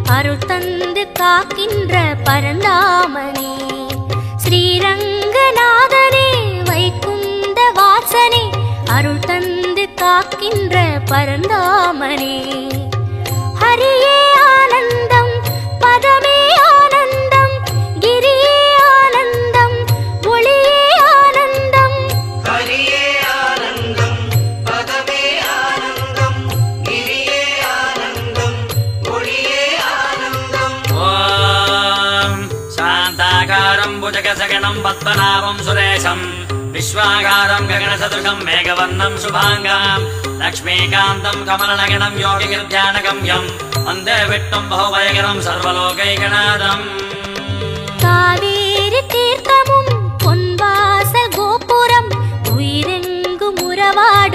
அருள் தந்து காக்கின்ற பரந்தாமனே ஸ்ரீரங்கநாதனே வைகுந்த வாசனே அருள் தந்து காக்கின்ற பரந்தாமனே ஹரியே ஆனந்தம் பதமே ஆனந்தம் கிரியே ஆனந்தம் ஒளியே ஆனந்தம் ஹரியே ஆனந்தம் பதமே ஆனந்தம் கிரியே ஆனந்தம் ஒளியே ஆனந்தம் ஓம் சாந்தாகாரம் புஜகசகணம் பத்மநாபம் சுரேஷம் विश्वागारं गगनसदृशं मेघवर्णं शुभांगां लक्ष्मीकान्तं कमलनगणं योगिगिर्ध्यानगम्यं वन्दे विष्णुं बहुभयकरं सर्वलोकैकनाथम् காவேரி தீர்த்தமும் பொன்வாசல் கோபுரம் உயிரெங்கும் உறவாடும்